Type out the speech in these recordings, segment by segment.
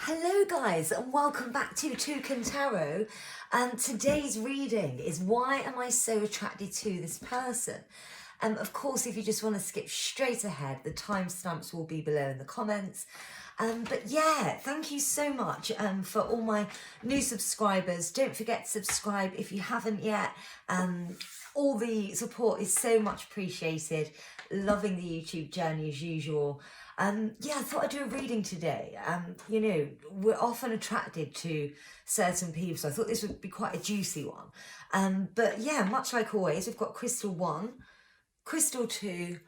Hello guys and welcome back to Toucan Tarot, and today's reading is why am I so attracted to this person. Of course, if you just want to skip straight ahead, the timestamps will be below in the comments. But yeah, thank you so much for all my new subscribers. Don't forget to subscribe if you haven't yet. All the support is so much appreciated. Loving the YouTube journey as usual. Yeah, I thought I'd do a reading today. You know, we're often attracted to certain people, so I thought this would be quite a juicy one. But yeah, much like always, we've got Crystal 1, Crystal 2,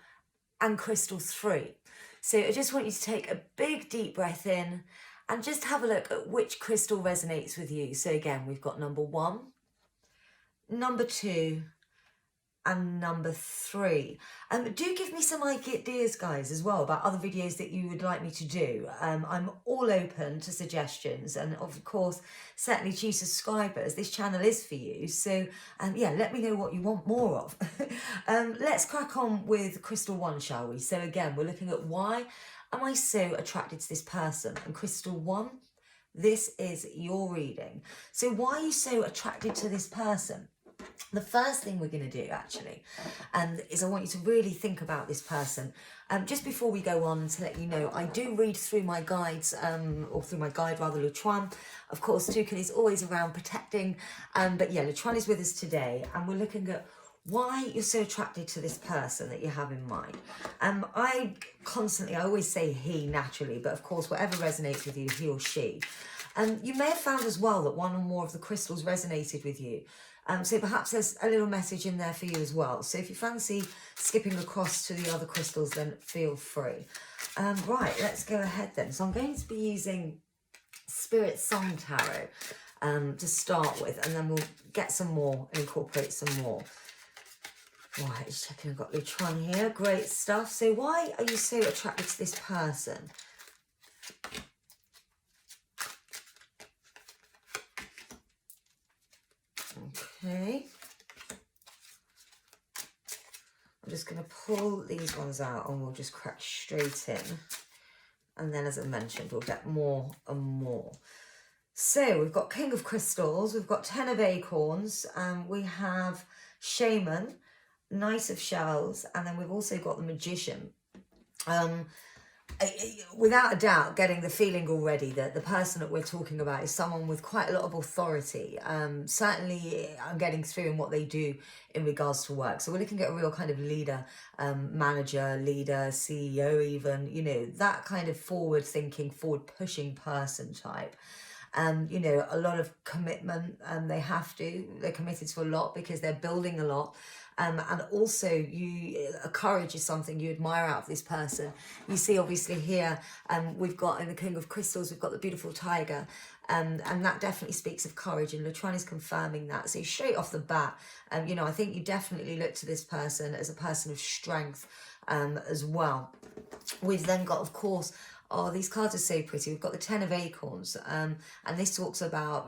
and Crystal 3. So I just want you to take a big deep breath in and just have a look at which crystal resonates with you. So again, we've got number 1, number 2, and number 3. Do give me some ideas, guys, as well about other videos that you would like me to do. I'm all open to suggestions, and of course, certainly to subscribers, this channel is for you. So yeah, let me know what you want more of. Let's crack on with Crystal 1, shall we? So again, we're looking at why am I so attracted to this person? And Crystal 1, this is your reading. So why are you so attracted to this person? The first thing we're going to do actually is I want you to really think about this person. Just before we go on, to let you know, I do read through my guides, or through my guide rather, Luchuan. Of course, Toucan is always around protecting, but yeah, Luchuan is with us today, and we're looking at why you're so attracted to this person that you have in mind. I always say he naturally, but of course, whatever resonates with you, he or she. You may have found as well that one or more of the crystals resonated with you. So perhaps there's a little message in there for you as well. So if you fancy skipping across to the other crystals, then feel free. Right, let's go ahead then. So I'm going to be using Spirit Song Tarot to start with, and then we'll get some more and incorporate some more. Right, just checking I've got Luchuan here. Great stuff. So why are you so attracted to this person? Okay, I'm just going to pull these ones out and we'll just crack straight in. And then, as I mentioned, we'll get more and more. So we've got King of Crystals, we've got 10 of Acorns, we have Shaman, Knight of Shells, and then we've also got the Magician. Without a doubt, getting the feeling already that the person that we're talking about is someone with quite a lot of authority. Certainly, I'm getting through in what they do in regards to work. So we're looking at a real kind of leader, manager, leader, CEO even, you know, that kind of forward-thinking, forward-pushing person type. You know, a lot of commitment, they're committed to a lot because they're building a lot. And also courage is something you admire out of this person. You see obviously here, we've got in the King of Crystals, we've got the beautiful tiger, and that definitely speaks of courage, and Luchuan is confirming that. So straight off the bat, you know, I think you definitely look to this person as a person of strength as well. We've then got, of course, oh, these cards are so pretty. We've got the 10 of Acorns, and this talks about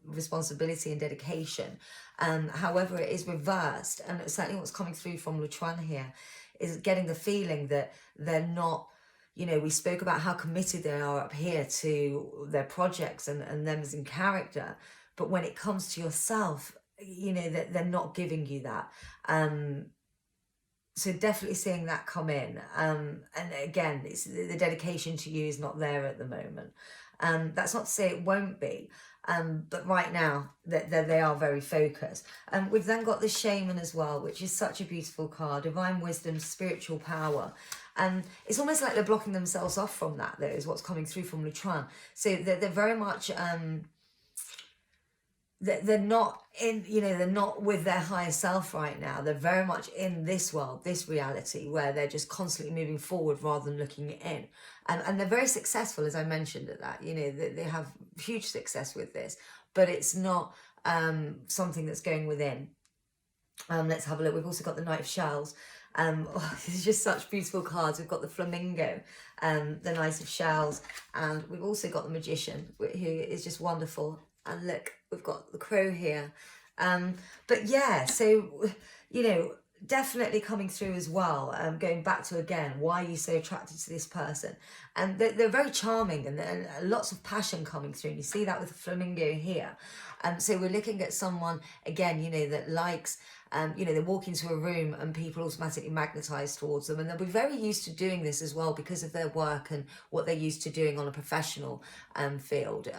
responsibility and dedication. However, it is reversed, and certainly what's coming through from Luchuan here is getting the feeling that they're not, you know, we spoke about how committed they are up here to their projects and them as in character, but when it comes to yourself, you know, that they're not giving you that. So definitely seeing that come in. And again, it's the dedication to you is not there at the moment. That's not to say it won't be. But right now, they are very focused. We've then got the Shaman as well, which is such a beautiful card. Divine wisdom, spiritual power. It's almost like they're blocking themselves off from that, though, is what's coming through from Luchuan. So they're very much... they're not in, you know, they're not with their higher self right now. They're very much in this world, this reality, where they're just constantly moving forward rather than looking in. And they're very successful, as I mentioned at that. You know, they have huge success with this, but it's not something that's going within. Let's have a look. We've also got the Knight of Shells. Oh, these are just such beautiful cards. We've got the Flamingo, the Knight of Shells, and we've also got the Magician, who is just wonderful. And look, we've got the Crow here. But yeah, so, you know, definitely coming through as well. Going back to, again, why are you so attracted to this person? And they're very charming, and lots of passion coming through. And you see that with the flamingo here. So we're looking at someone, again, that likes, they walk into a room and people automatically magnetize towards them. And they'll be very used to doing this as well because of their work and what they're used to doing on a professional field.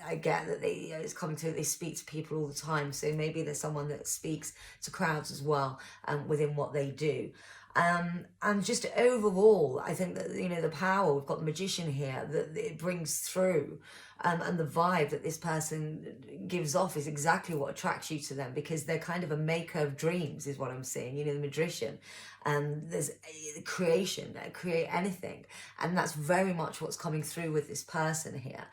I get that it's coming through, they speak to people all the time. So maybe there's someone that speaks to crowds as well within what they do. And just overall, I think that, the power, we've got the magician here, that it brings through, and the vibe that this person gives off is exactly what attracts you to them, because they're kind of a maker of dreams, is what I'm saying, the magician. There's creation, create anything. And that's very much what's coming through with this person here.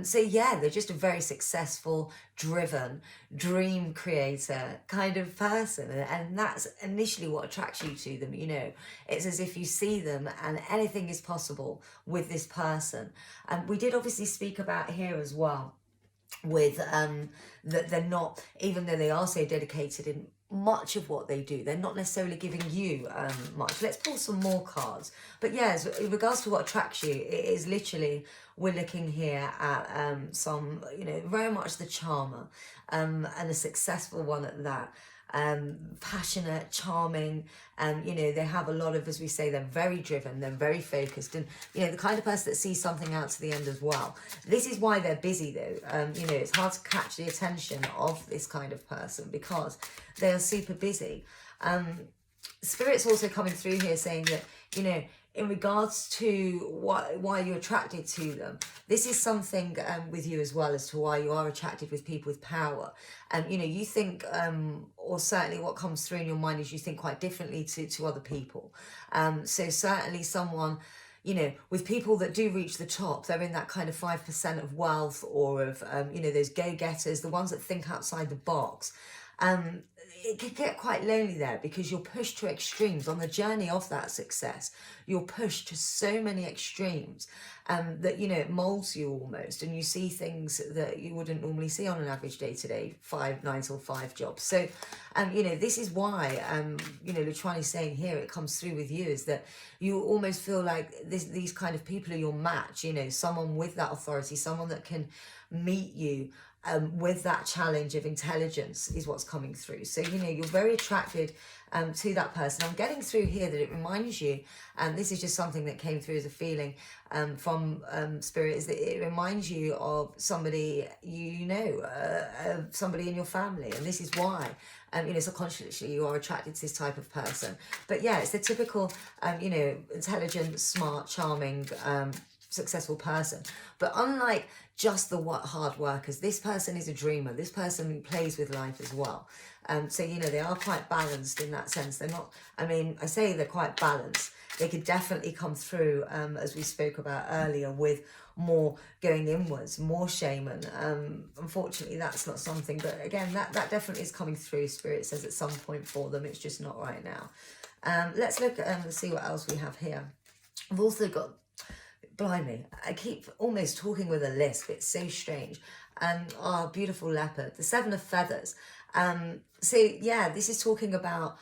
So yeah, they're just a very successful, driven, dream creator kind of person. And that's initially what attracts you to them, It's as if you see them and anything is possible with this person. We did obviously speak about here as well with that they're not, even though they are so dedicated in much of what they do, they're not necessarily giving you much. Let's pull some more cards. But yes, in regards to what attracts you, it is literally, we're looking here at some, very much the charmer, and a successful one at that. Passionate, charming, they have a lot of, as we say, they're very driven, they're very focused, and the kind of person that sees something out to the end as well. This is why they're busy though. It's hard to catch the attention of this kind of person because they are super busy. Spirit's also coming through here saying that, in regards to why you're attracted to them, this is something with you as well as to why you are attracted with people with power. You think, or certainly what comes through in your mind is you think quite differently to other people. So certainly someone, with people that do reach the top, they're in that kind of 5% of wealth, or of, those go-getters, the ones that think outside the box. It could get quite lonely there because you're pushed to extremes on the journey of that success. You're pushed to so many extremes that, it molds you almost, and you see things that you wouldn't normally see on an average day-to-day 9 till 5 job. So, this is why, Lutrani's saying here, it comes through with you, is that you almost feel like these kind of people are your match, someone with that authority, someone that can meet you with that challenge of intelligence is what's coming through. So, you're very attracted to that person. I'm getting through here that it reminds you, and this is just something that came through as a feeling from Spirit, is that it reminds you of somebody somebody in your family, and this is why subconsciously you are attracted to this type of person. But yeah, it's the typical intelligent, smart, charming, successful person. But unlike just the hard workers, this person is a dreamer. This person plays with life as well. So they are quite balanced in that sense. They're not, I say they're quite balanced. They could definitely come through, as we spoke about earlier, with more going inwards, more shaman. Unfortunately, that's not something, but again, that definitely is coming through. Spirit says at some point for them, it's just not right now. Let's look and see what else we have here. We've also got, blimey, I keep almost talking with a lisp, it's so strange. Our beautiful leopard, the 7 of feathers. So yeah, this is talking about,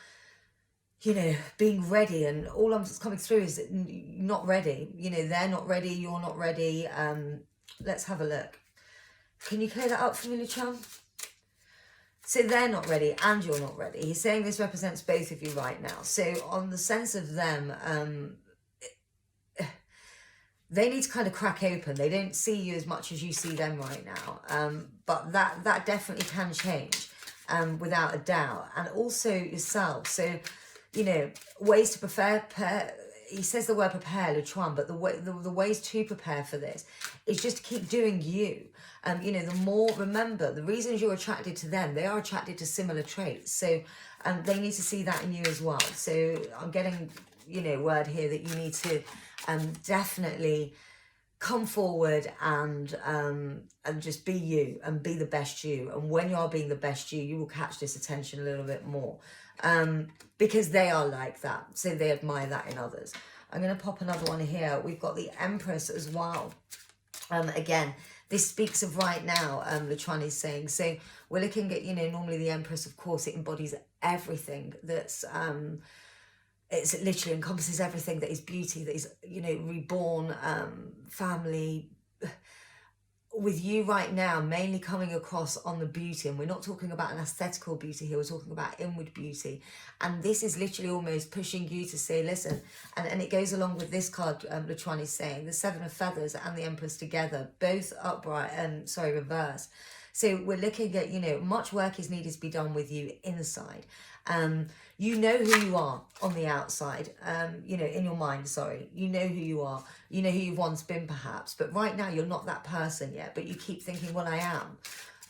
being ready, and all I'm coming through is that not ready. They're not ready, you're not ready. Let's have a look. Can you clear that up for me, Lutran? So they're not ready and you're not ready. He's saying this represents both of you right now. So on the sense of them, they need to kind of crack open. They don't see you as much as you see them right now. But that definitely can change, without a doubt. And also yourself. So, ways to prepare. He says the word prepare, Lutran, but the ways to prepare for this is just to keep doing you. The more, remember, the reasons you're attracted to them, they are attracted to similar traits. So they need to see that in you as well. So I'm getting, word here that you need to definitely come forward and just be you and be the best you. And when you are being the best you will catch this attention a little bit more, because they are like that. So they admire that in others. I'm going to pop another one here. We've got the Empress as well. Again, this speaks of right now, Lutran is saying. So we're looking at, normally the Empress, of course, it embodies everything that's It literally encompasses everything that is beauty, that is, you know, reborn, family. With you right now, mainly coming across on the beauty, and we're not talking about an aesthetical beauty here, we're talking about inward beauty. And this is literally almost pushing you to say, listen, and it goes along with this card, Latron is saying, the Seven of Feathers and the Empress together, both upright, reverse. So we're looking at, you know, much work is needed to be done with you inside. You know who you are on the outside, you know, in your mind, sorry. You know who you are. You know who you've once been, perhaps. But right now, you're not that person yet. But you keep thinking, well, I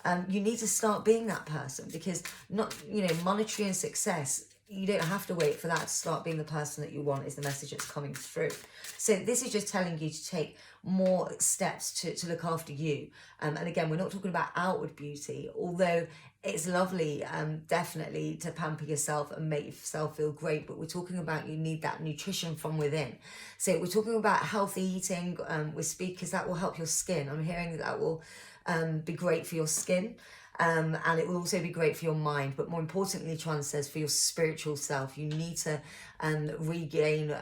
am. You need to start being that person, because not, you know, monetary and success, you don't have to wait for that to start being the person that you want, is the message that's coming through. So this is just telling you to take more steps to look after you. And again, we're not talking about outward beauty, although it's lovely, definitely, to pamper yourself and make yourself feel great. But we're talking about, you need that nutrition from within. So we're talking about healthy eating with speed, because that will help your skin. I'm hearing that will be great for your skin. And it will also be great for your mind, but more importantly, Tran says, for your spiritual self. You need to regain,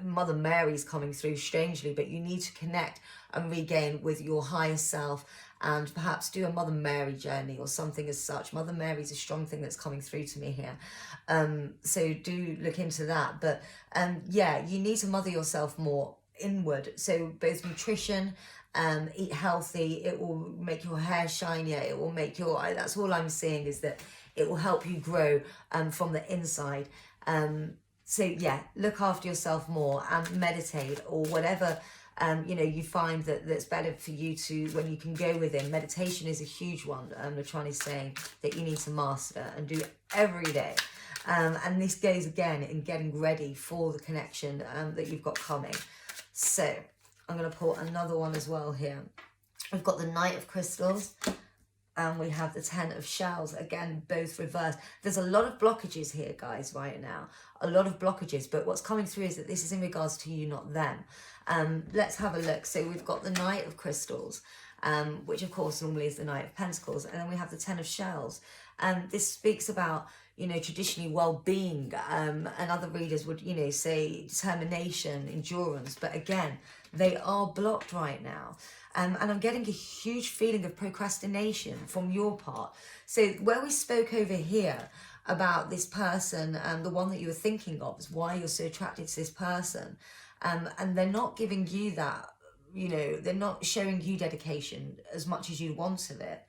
Mother Mary's coming through strangely, but you need to connect and regain with your higher self, and perhaps do a Mother Mary journey or something as such. Mother Mary's a strong thing that's coming through to me here. So do look into that. But yeah, you need to mother yourself more inward. So both nutrition, eat healthy, it will make your hair shinier, it will make your, that's all I'm seeing, is that it will help you grow from the inside. So yeah, look after yourself more and meditate, or whatever you know, you find that's better for you to, when you can go within. Meditation is a huge one. Latron is saying that you need to master and do every day. And this goes again in getting ready for the connection that you've got coming. So I'm going to pull another one as well here. We've got the Knight of Crystals, and we have the Ten of Shells, again, both reversed. There's a lot of blockages here, guys, right now. A lot of blockages, but what's coming through is that this is in regards to you, not them. Let's have a look. So we've got the Knight of Crystals, which of course normally is the Knight of Pentacles, and then we have the Ten of Shells. This speaks about, you know, traditionally well-being, and other readers would, you know, say determination, endurance, but again, they are blocked right now. And I'm getting a huge feeling of procrastination from your part. So where we spoke over here about this person, the one that you were thinking of, is why you're so attracted to this person. And they're not giving you that, you know, they're not showing you dedication as much as you want of it.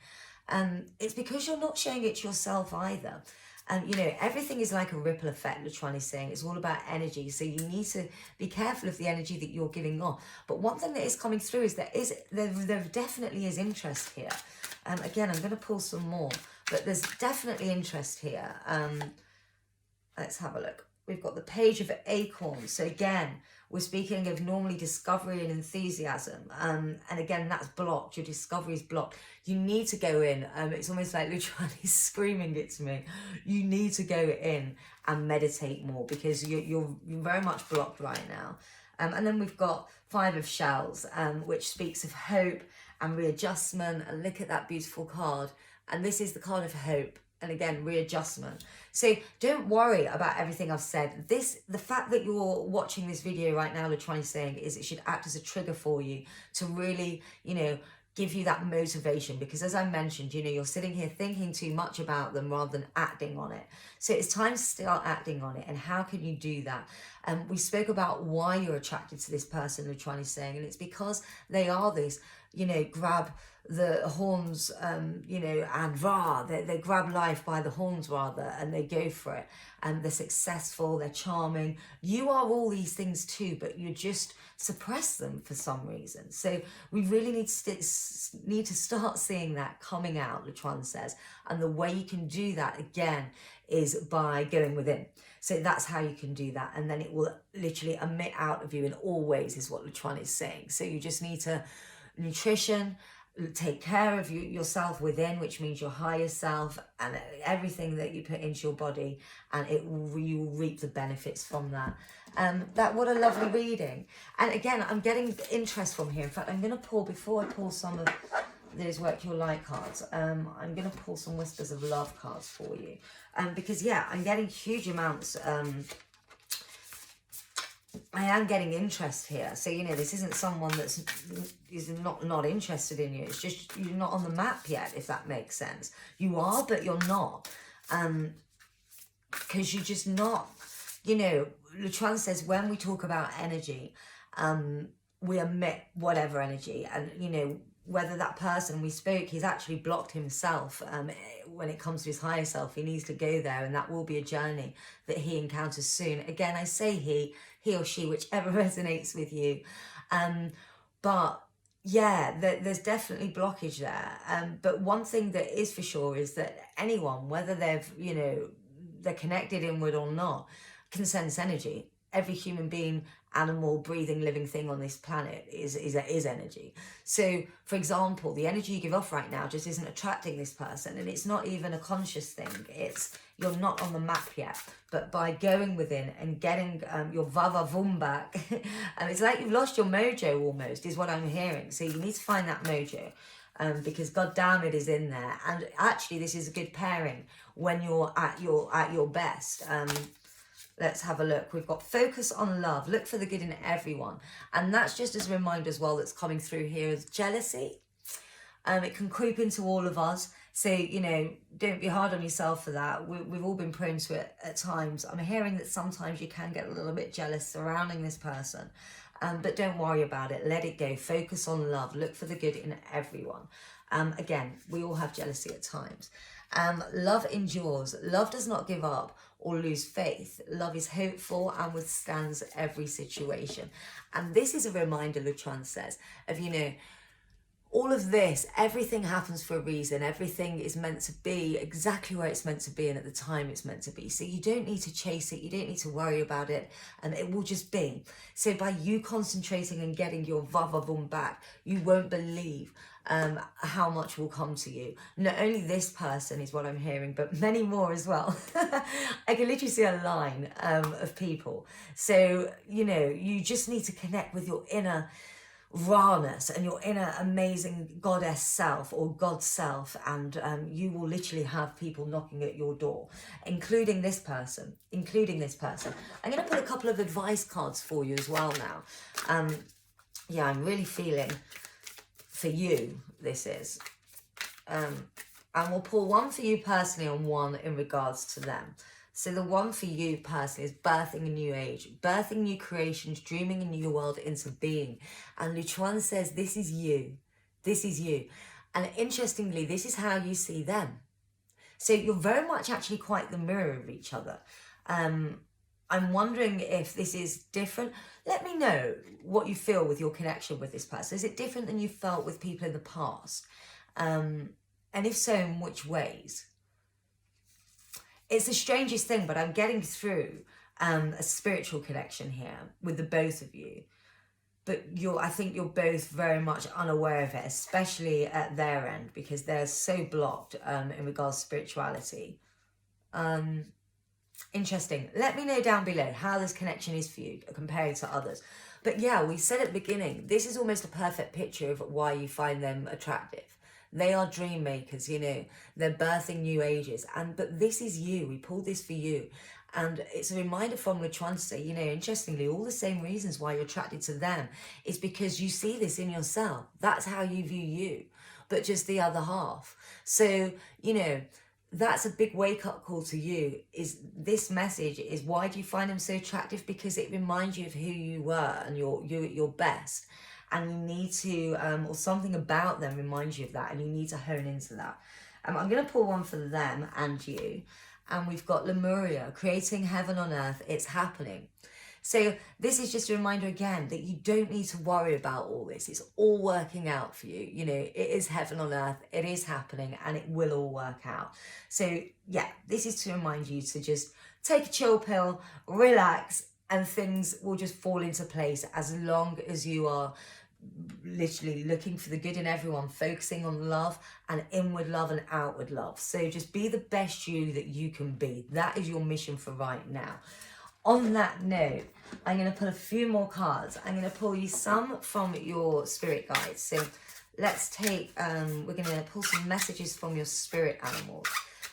It's because you're not showing it to yourself either. And, you know, everything is like a ripple effect, Latron is saying. It's all about energy. So you need to be careful of the energy that you're giving off. But one thing that is coming through is there definitely is interest here. Again, I'm going to pull some more. But there's definitely interest here. Let's have a look. We've got the Page of Acorns. So again, we're speaking of normally discovery and enthusiasm. And again, that's blocked. Your discovery is blocked. You need to go in. It's almost like Luciani is screaming it to me. You need to go in and meditate more, because you're very much blocked right now. And then we've got Five of Shells, which speaks of hope and readjustment. And look at that beautiful card. And this is the card of hope. And again, readjustment. So don't worry about everything I've said. The fact that you're watching this video right now, Latron is saying, is it should act as a trigger for you to really, you know, give you that motivation. Because as I mentioned, you know, you're sitting here thinking too much about them rather than acting on it. So it's time to start acting on it. And how can you do that? We spoke about why you're attracted to this person, Latron is saying, and it's because they are this, you know, grab the horns, you know, and they grab life by the horns rather, and they go for it, and they're successful, they're charming. You are all these things too, but you just suppress them for some reason. So we really need to start seeing that coming out, Latron says, and the way you can do that again is by going within. So that's how you can do that, and then it will literally emit out of you in all ways, is what Latron is saying. So you just need to nutrition, take care of yourself within, which means your higher self and everything that you put into your body, and you will reap the benefits from that. What a lovely reading. And again, I'm getting interest from here. In fact, I'm going to pull, before I pull some of those work your light cards. I'm going to pull some Whispers of Love cards for you. Because, yeah, I'm getting huge amounts. I am getting interest here. So, you know, this isn't someone is not interested in you. It's just you're not on the map yet, if that makes sense. You are, but you're not. Because you're just not, you know, Luchuan says when we talk about energy, we emit whatever energy. And, you know, whether that person we spoke, he's actually blocked himself when it comes to his higher self. He needs to go there, and that will be a journey that he encounters soon. Again, I say he or she, whichever resonates with you. But yeah, there's definitely blockage there. But one thing that is for sure is that anyone, whether they've, you know, they're connected inward or not, can sense energy. Every human being, animal, breathing, living thing on this planet is energy. So, for example, the energy you give off right now just isn't attracting this person, and it's not even a conscious thing. It's you're not on the map yet. But by going within and getting your vava vum back, it's like you've lost your mojo almost, is what I'm hearing. So you need to find that mojo. Because God damn it is in there. And actually, this is a good pairing when you're at your best. Let's have a look. We've got focus on love. Look for the good in everyone. And that's just as a reminder as well that's coming through here is jealousy. It can creep into all of us. So, you know, don't be hard on yourself for that. We've all been prone to it at times. I'm hearing that sometimes you can get a little bit jealous surrounding this person. But don't worry about it. Let it go. Focus on love. Look for the good in everyone. Again, we all have jealousy at times. Love endures. Love does not give up or lose faith. Love is hopeful and withstands every situation. And this is a reminder, Luchuan says, of, you know, all of this, everything happens for a reason. Everything is meant to be exactly where it's meant to be and at the time it's meant to be. So you don't need to chase it. You don't need to worry about it. And it will just be. So by you concentrating and getting your vavavum back, you won't believe how much will come to you. Not only this person is what I'm hearing, but many more as well. I can literally see a line of people. So, you know, you just need to connect with your inner rawness and your inner amazing goddess self or God self, and you will literally have people knocking at your door, including this person. I'm going to put a couple of advice cards for you as well now. Yeah, I'm really feeling for you, this is. And we'll pull one for you personally and one in regards to them. So the one for you personally is birthing a new age, birthing new creations, dreaming a new world into being. And Luchuan says, this is you. This is you. And interestingly, this is how you see them. So you're very much actually quite the mirror of each other. I'm wondering if this is different. Let me know what you feel with your connection with this person. Is it different than you felt with people in the past? And if so, in which ways? It's the strangest thing, but I'm getting through a spiritual connection here with the both of you. But I think you're both very much unaware of it, especially at their end, because they're so blocked in regards to spirituality. Interesting. Let me know down below how this connection is for you compared to others. But yeah, we said at the beginning, this is almost a perfect picture of why you find them attractive. They are dream makers, you know, they're birthing new ages. But this is you. We pulled this for you. And it's a reminder from Luchuan to say, you know, interestingly, all the same reasons why you're attracted to them is because you see this in yourself. That's how you view you, but just the other half. So, you know, that's a big wake-up call to you. Is this message is why do you find them so attractive? Because it reminds you of who you were and you at your best. And you need to, or something about them reminds you of that, and you need to hone into that. I'm going to pull one for them and you. And we've got Lemuria, creating heaven on earth. It's happening. So this is just a reminder again that you don't need to worry about all this. It's all working out for you. You know, it is heaven on earth. It is happening and it will all work out. So yeah, this is to remind you to just take a chill pill, relax, and things will just fall into place as long as you are literally looking for the good in everyone, focusing on love and inward love and outward love. So just be the best you that you can be. That is your mission for right now. on that note, I'm going to pull a few more cards. I'm going to pull you some from your spirit guides. So let's take, we're going to pull some messages from your spirit animals.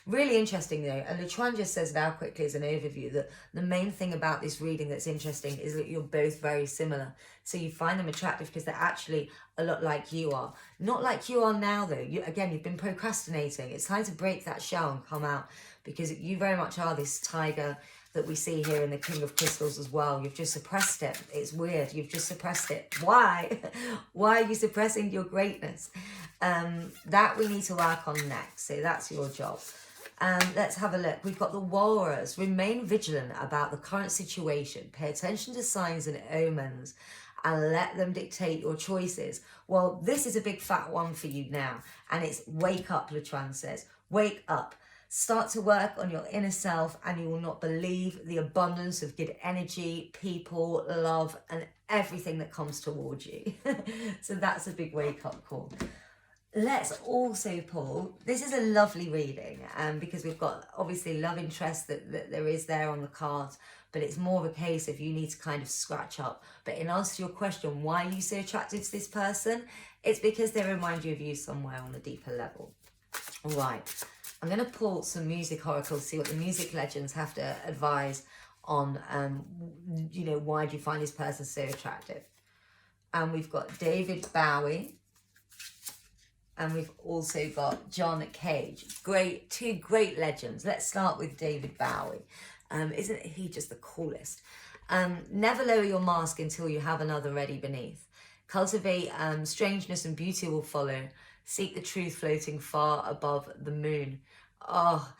Really interesting though, and Luchuan just says now quickly as an overview that the main thing about this reading that's interesting is that you're both very similar. So you find them attractive because they're actually a lot like you are. Not like you are now though. Again, you've been procrastinating. It's time to break that shell and come out, because you very much are this tiger that we see here in the King of Crystals as well. You've just suppressed it. It's weird. You've just suppressed it. Why? Why are you suppressing your greatness? That we need to work on next. So that's your job. Let's have a look. We've got the Walrus. Remain vigilant about the current situation. Pay attention to signs and omens and let them dictate your choices. Well, this is a big fat one for you now. And it's wake up, Luchuan says. Wake up. Start to work on your inner self and you will not believe the abundance of good energy, people, love, and everything that comes towards you. So that's a big wake up call. Let's also pull, this is a lovely reading because we've got obviously love interest that there is there on the cards, but it's more of a case of you need to kind of scratch up. But in answer to your question, why are you so attracted to this person? It's because they remind you of you somewhere on a deeper level. All right, I'm going to pull some music oracles, see what the music legends have to advise on, you know, why do you find this person so attractive? And we've got David Bowie. And we've also got John Cage. Great, two great legends. Let's start with David Bowie. Isn't he just the coolest? Never lower your mask until you have another ready beneath. Cultivate strangeness and beauty will follow. Seek the truth floating far above the moon. Oh,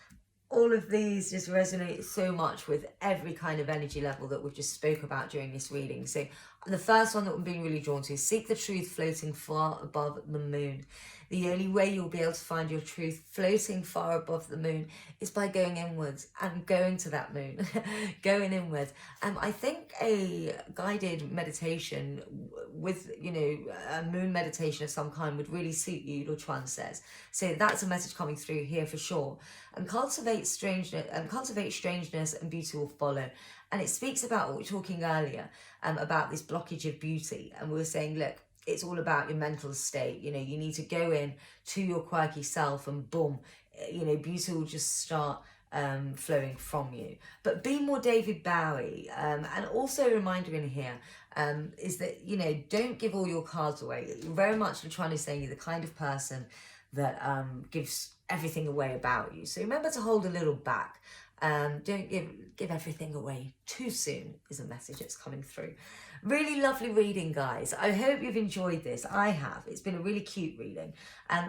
all of these just resonate so much with every kind of energy level that we've just spoke about during this reading. So the first one that I'm being really drawn to is seek the truth floating far above the moon. The only way you'll be able to find your truth floating far above the moon is by going inwards and going to that moon, going inwards. I think a guided meditation with, you know, a moon meditation of some kind would really suit you, Luchuan says. So that's a message coming through here for sure. And cultivate strangeness and beauty will follow. And it speaks about what we were talking earlier, about this blockage of beauty. And we were saying, look, it's all about your mental state. You know, you need to go in to your quirky self and boom, you know, beauty will just start flowing from you. But be more David Bowie. And also a reminder in here is that, you know, don't give all your cards away. Very much trying to say you're the kind of person that gives everything away about you. So remember to hold a little back. Don't give everything away too soon is a message that's coming through. Really lovely reading, guys. I hope you've enjoyed this. I have. It's been a really cute reading.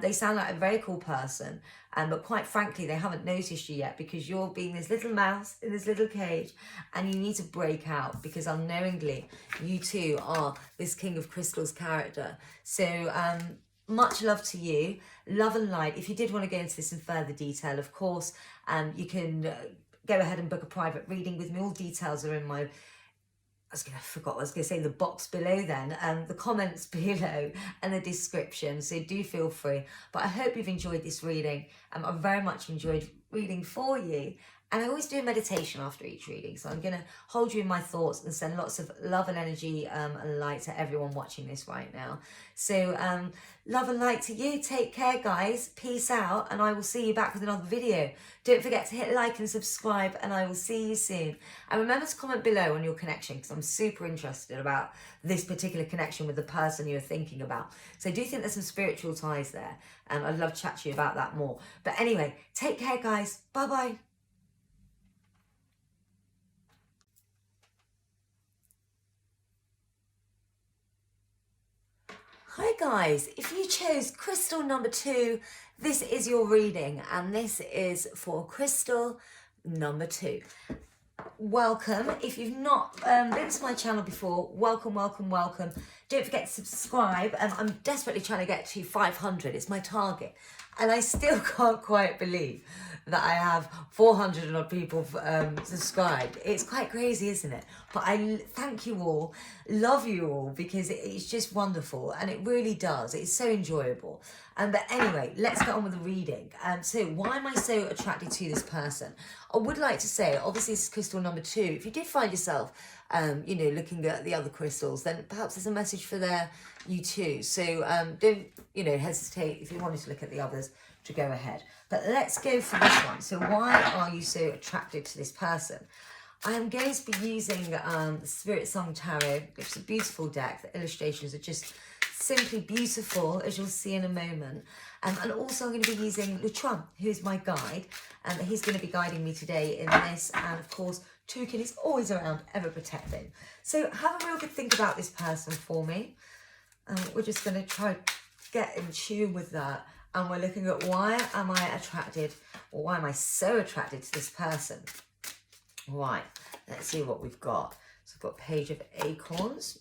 They sound like a very cool person. But quite frankly, they haven't noticed you yet because you're being this little mouse in this little cage and you need to break out because unknowingly you too are this King of Crystals character. So much love to you. Love and light. If you did want to go into this in further detail, of course, you can go ahead and book a private reading with me. All details are in my, I forgot what I was going to say, the box below then, the comments below and the description. So do feel free. But I hope you've enjoyed this reading. I very much enjoyed reading for you. And I always do a meditation after each reading. So I'm going to hold you in my thoughts and send lots of love and energy and light to everyone watching this right now. So love and light to you. Take care, guys. Peace out. And I will see you back with another video. Don't forget to hit like and subscribe. And I will see you soon. And remember to comment below on your connection because I'm super interested about this particular connection with the person you're thinking about. So I do think there's some spiritual ties there. And I'd love to chat to you about that more. But anyway, take care, guys. Bye-bye. Hi guys, if you chose crystal number 2, this is your reading and this is for crystal number 2. Welcome. If you've not been to my channel before, welcome, welcome, welcome. Don't forget to subscribe. I'm desperately trying to get to 500. It's my target. And I still can't quite believe that I have 400 and odd people subscribed. It's quite crazy, isn't it? But I thank you all, love you all, because it's just wonderful. And it really does. It's so enjoyable. But anyway, let's get on with the reading. So why am I so attracted to this person? I would like to say, obviously, it's crystal number 2, if you did find yourself, you know, looking at the other crystals, then perhaps there's a message for you too. So don't, you know, hesitate if you wanted to look at the others to go ahead. But let's go for this one. So why are you so attracted to this person? I am going to be using the Spirit Song Tarot, which is a beautiful deck. The illustrations are just simply beautiful, as you'll see in a moment. And also I'm going to be using Luchuan, who is my guide, and he's going to be guiding me today in this. And of course, Toucan is always around, ever protecting. So have a real good think about this person for me. We're just going to try to get in tune with that. And we're looking at why am I attracted, or why am I so attracted to this person? Right, let's see what we've got. So we've got Page of Acorns,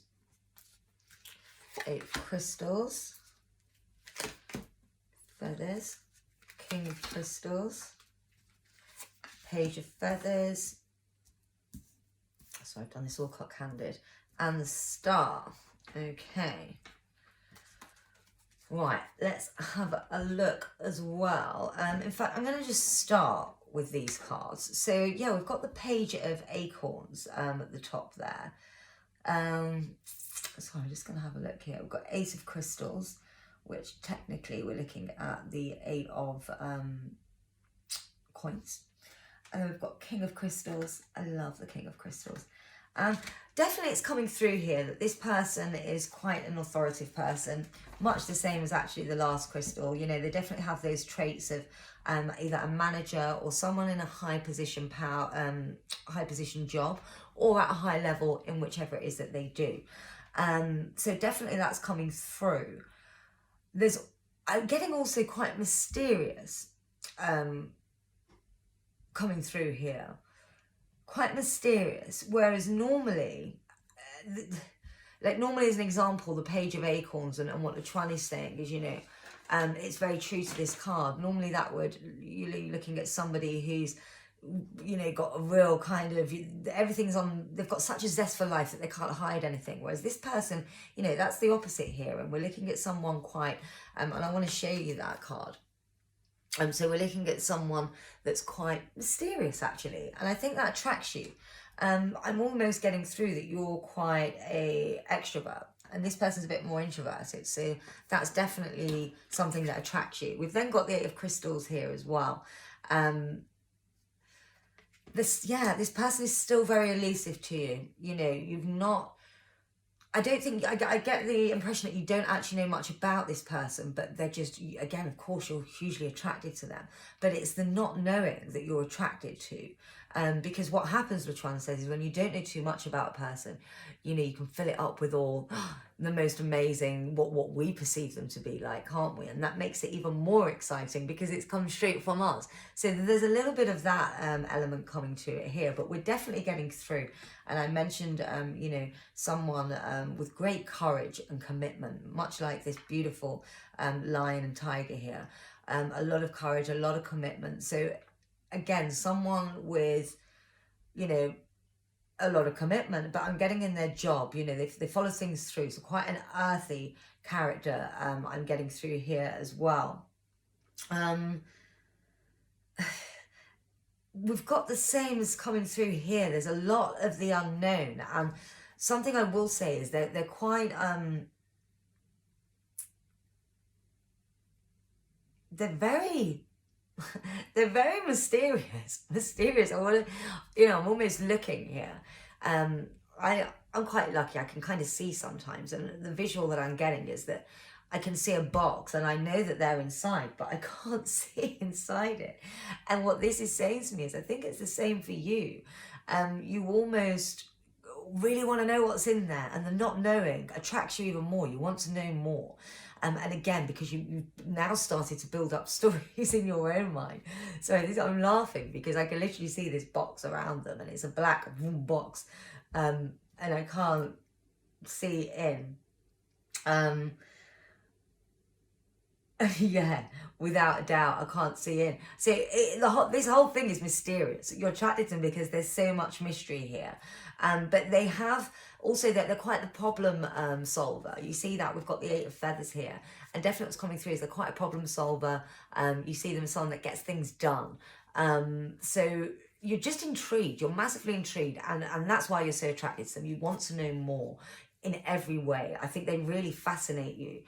8 of Crystals, Feathers, King of Crystals, Page of Feathers. So I've done this all cock-handed, and the Star. Okay. Right, let's have a look as well. In fact, I'm going to just start with these cards. So yeah, we've got the Page of Acorns at the top there. So I'm just going to have a look here. We've got 8 of Crystals, which technically we're looking at the 8 of coins. And then we've got King of Crystals. I love the King of Crystals. Definitely it's coming through here that this person is quite an authoritative person, much the same as actually the last crystal. You know, they definitely have those traits of either a manager or someone in a high position high position job, or at a high level in whichever it is that they do. So definitely that's coming through. I'm getting also quite mysterious coming through here. Quite mysterious, whereas normally, like normally as an example, the Page of Acorns and what Luchuan is saying is, you know, it's very true to this card. Normally that would, you're looking at somebody who's, you know, got a real kind of, everything's on, they've got such a zest for life that they can't hide anything. Whereas this person, you know, that's the opposite here. And we're looking at someone quite, and I want to show you that card. So we're looking at someone that's quite mysterious, actually. And I think that attracts you. I'm almost getting through that you're quite a extrovert. And this person's a bit more introverted. So that's definitely something that attracts you. We've then got the 8 of Crystals here as well. This person is still very elusive to you. You know, you've not... I don't think, I get the impression that you don't actually know much about this person, but they're just, again, of course, you're hugely attracted to them. But it's the not knowing that you're attracted to. Because what happens, Luchuan says, is when you don't know too much about a person, you know, you can fill it up with all the most amazing, what we perceive them to be like, can't we? And that makes it even more exciting because it's come straight from us. So there's a little bit of that element coming to it here, but we're definitely getting through. And I mentioned, you know, someone with great courage and commitment, much like this beautiful lion and tiger here. A lot of courage, a lot of commitment. So again, someone with, you know, a lot of commitment, but I'm getting in their job, you know, they follow things through. So quite an earthy character I'm getting through here as well. We've got the same as coming through here. There's a lot of the unknown. Something I will say is that they're quite, they're very mysterious. I want to, you know, I'm almost looking here. I'm quite lucky. I can kind of see sometimes, and the visual that I'm getting is that I can see a box and I know that they're inside, but I can't see inside it. And what this is saying to me is I think it's the same for you. You almost really want to know what's in there, and the not knowing attracts you even more. You want to know more. And again, because you've now started to build up stories in your own mind. So I'm laughing because I can literally see this box around them, and it's a black box, and I can't see in. Yeah, without a doubt, I can't see in. So this whole thing is mysterious. You're attracted to them because there's so much mystery here. But they have also that they're quite the problem solver. You see that we've got the 8 of Feathers here, and definitely what's coming through is they're quite a problem solver. You see them as someone that gets things done. So you're just intrigued. You're massively intrigued, and that's why you're so attracted to them. You want to know more in every way. I think they really fascinate you,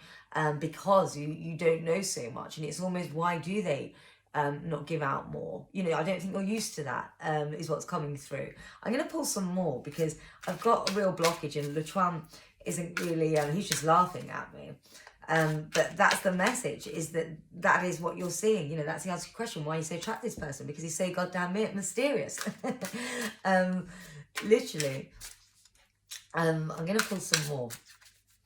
because you don't know so much, and it's almost, why do they not give out more? You know, I don't think you're used to that, is what's coming through. I'm going to pull some more because I've got a real blockage, and Luchuan isn't really, he's just laughing at me. But that's the message, is that is what you're seeing. You know, that's the answer to your question, why you so attract this person, because he's so goddamn mysterious. Literally. I'm going to pull some more.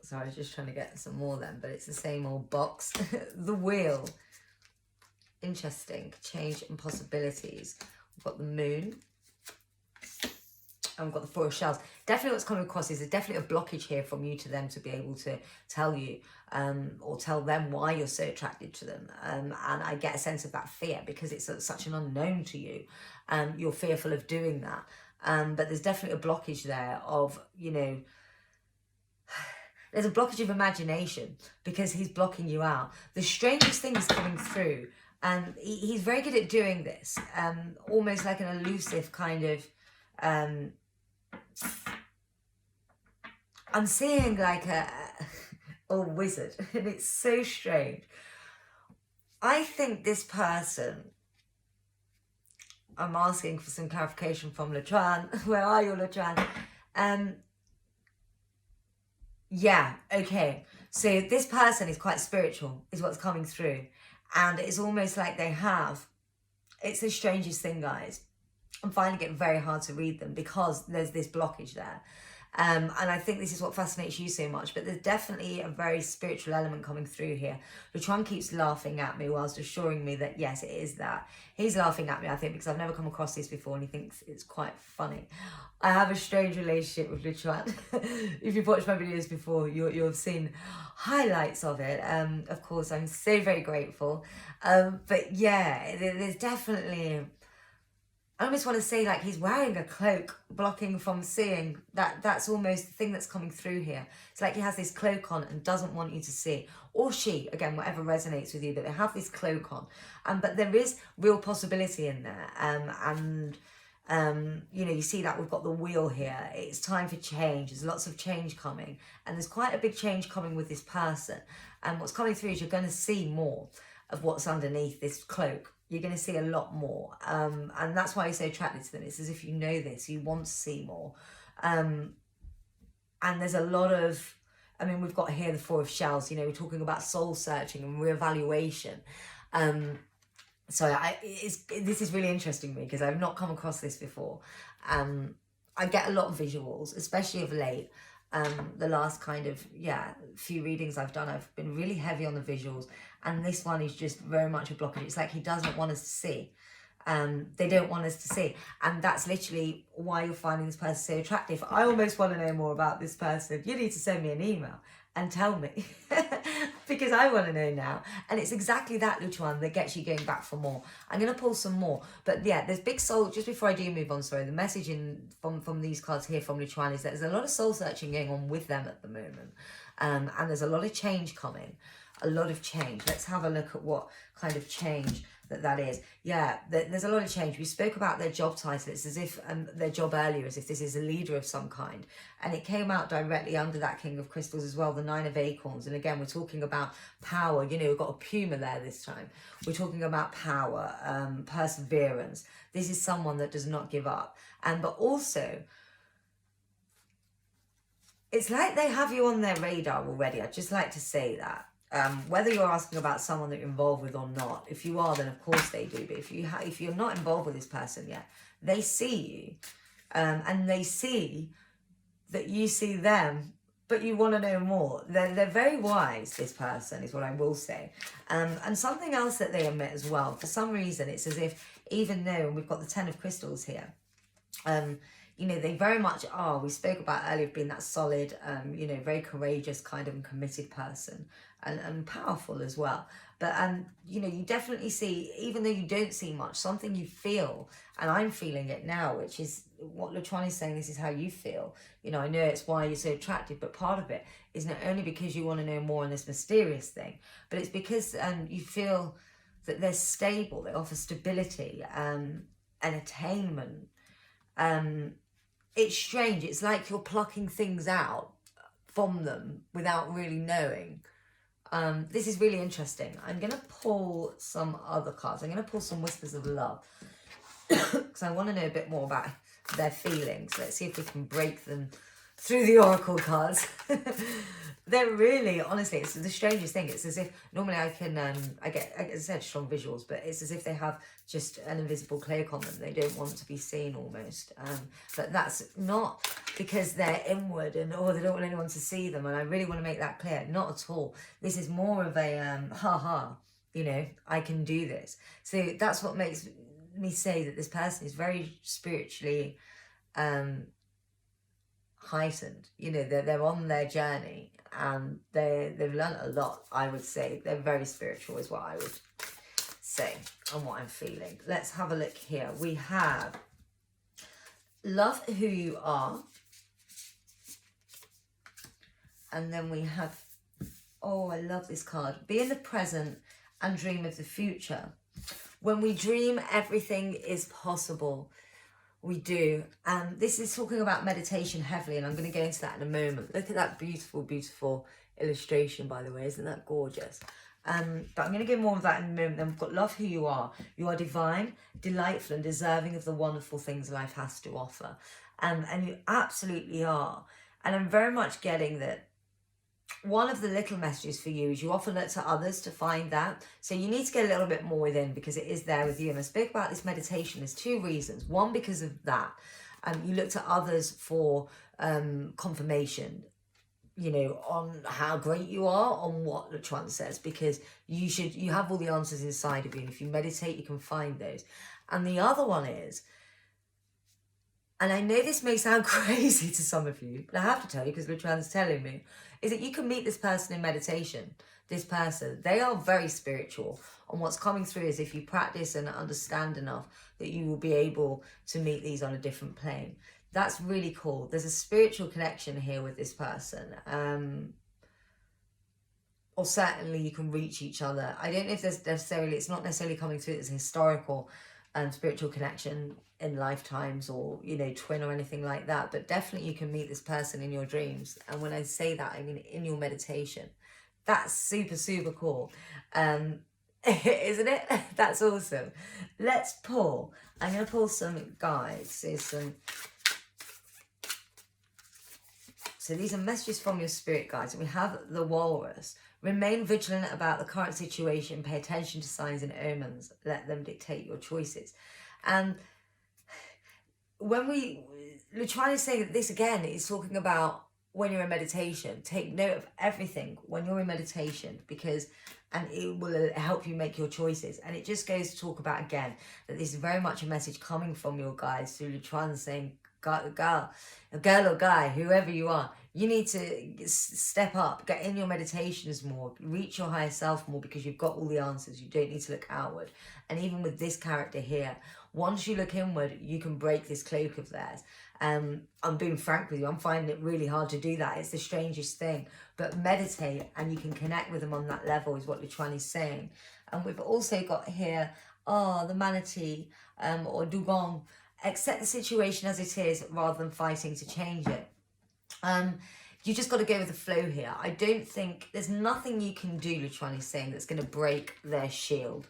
Sorry, I was just trying to get some more then, but it's the same old box. The Wheel. Interesting. Change and possibilities. We've got the Moon. And we've got the Four of Shells. Definitely what's coming across is there's definitely a blockage here from you to them to be able to tell you, or tell them why you're so attracted to them. And I get a sense of that fear because it's such an unknown to you. You're fearful of doing that. But there's definitely a blockage there of, you know, there's a blockage of imagination because he's blocking you out. The strangest thing is coming through, and he's very good at doing this, almost like an elusive kind of, I'm seeing like a wizard, and it's so strange. I think this person, I'm asking for some clarification from Luchuan. Where are you, Luchuan? Yeah, okay. So this person is quite spiritual, is what's coming through. And it's almost like they have, it's the strangest thing, guys. I'm finding it very hard to read them because there's this blockage there. And I think this is what fascinates you so much, but there's definitely a very spiritual element coming through here. Luchuan keeps laughing at me whilst assuring me that, yes, it is that. He's laughing at me, I think, because I've never come across this before, and he thinks it's quite funny. I have a strange relationship with Luchuan. If you've watched my videos before, you'll have seen highlights of it. Of course, I'm so very grateful. But yeah, there's definitely, I almost want to say, like, he's wearing a cloak blocking from seeing. That's almost the thing that's coming through here. It's like he has this cloak on and doesn't want you to see. Or she, again, whatever resonates with you, but they have this cloak on. But there is real possibility in there. You know, you see that we've got the Wheel here. It's time for change. There's lots of change coming. And there's quite a big change coming with this person. And what's coming through is you're going to see more of what's underneath this cloak. You're going to see a lot more. And that's why you're so attracted to them. It's as if you know this. You want to see more. And there's a lot of, I mean, we've got here the Four of Shells. You know, we're talking about soul searching and reevaluation. So this is really interesting to me because I've not come across this before. I get a lot of visuals, especially of late. The last kind of, few readings I've done, I've been really heavy on the visuals. And this one is just very much a blockage. It's like he doesn't want us to see. They don't want us to see. And that's literally why you're finding this person so attractive. I almost want to know more about this person. You need to send me an email and tell me. Because I want to know now. And it's exactly that, Luchuan, that gets you going back for more. I'm going to pull some more. But yeah, there's big soul, just before I do move on, sorry, the message from these cards here from Luchuan is that there's a lot of soul searching going on with them at the moment. And there's a lot of change coming. A lot of change. Let's have a look at what kind of change that is. Yeah, there's a lot of change. We spoke about their job title. It's as if their job earlier, as if this is a leader of some kind. And it came out directly under that King of Crystals as well, the Nine of Acorns. And again, we're talking about power. You know, we've got a puma there this time. We're talking about power, perseverance. This is someone that does not give up. But also, it's like they have you on their radar already. I'd just like to say that. Whether you're asking about someone that you're involved with or not, if you are, then of course they do. But if you're not involved with this person yet, they see you, and they see that you see them, but you want to know more. They're very wise. This person is what I will say, and something else that they emit as well. For some reason, it's as if, even though we've got the Ten of Crystals here, you know, they very much are. We spoke about earlier being that solid, you know, very courageous kind of committed person. And powerful as well. But you know, you definitely see, even though you don't see much, something you feel, and I'm feeling it now, which is what Luchuan is saying. This is how you feel. You know, I know it's why you're so attracted, but part of it is not only because you want to know more on this mysterious thing, but it's because you feel that they're stable, they offer stability, entertainment. It's strange. It's like you're plucking things out from them without really knowing. This is really interesting. I'm going to pull some other cards. I'm going to pull some Whispers of Love because I want to know a bit more about their feelings. Let's see if we can break them through the oracle cards. They're really, honestly, it's the strangest thing. It's as if normally I get, as I said, strong visuals, but it's as if they have just an invisible cloak on them. They don't want to be seen almost. But that's not because they're inward and, oh, they don't want anyone to see them. And I really want to make that clear. Not at all. This is more of a, you know, I can do this. So that's what makes me say that this person is very spiritually heightened. You know, they're on their journey and they've learned a lot. I would say they're very spiritual is what I would say and what I'm feeling. Let's have a look here. We have love who you are, and then we have, oh, I love this card, be in the present and dream of the future. When we dream, everything is possible. We do. And this is talking about meditation heavily, and I'm going to go into that in a moment. Look at that beautiful, beautiful illustration, by the way. Isn't that gorgeous? But I'm going to go more of that in a moment. Then we've got love who you are. You are divine, delightful, and deserving of the wonderful things life has to offer. And you absolutely are. And I'm very much getting that one of the little messages for you is you often look to others to find that. So you need to get a little bit more within because it is there with you. And I speak about this meditation. There's two reasons. One, because of that. You look to others for confirmation, you know, on how great you are, on what the trance says, because you have all the answers inside of you. And if you meditate, you can find those. And the other one is, and I know this may sound crazy to some of you, but I have to tell you because Latran's telling me, is that you can meet this person in meditation. This person, they are very spiritual. And what's coming through is if you practice and understand enough that you will be able to meet these on a different plane. That's really cool. There's a spiritual connection here with this person. Or certainly you can reach each other. I don't know if there's necessarily, it's not necessarily coming through as a historical spiritual connection in lifetimes or, you know, twin or anything like that, but definitely you can meet this person in your dreams. And when I say that, I mean in your meditation. That's super, super cool. Isn't it? That's awesome. Let's pull. I'm going to pull some guides. So these are messages from your spirit guides. We have the Walrus. Remain vigilant about the current situation. Pay attention to signs and omens. Let them dictate your choices. And when we're trying to say that this again is talking about when you're in meditation, take note of everything when you're in meditation and it will help you make your choices. And it just goes to talk about again that this is very much a message coming from your guides through Latran saying, girl or guy, whoever you are, you need to step up, get in your meditations more, reach your higher self more because you've got all the answers. You don't need to look outward. And even with this character here, once you look inward, you can break this cloak of theirs. I'm being frank with you, I'm finding it really hard to do that. It's the strangest thing. But meditate and you can connect with them on that level is what Latran is saying. And we've also got here, the manatee or dugong. Accept the situation as it is rather than fighting to change it. You just got to go with the flow here. I don't think there's nothing you can do, Latran is saying, that's going to break their shield.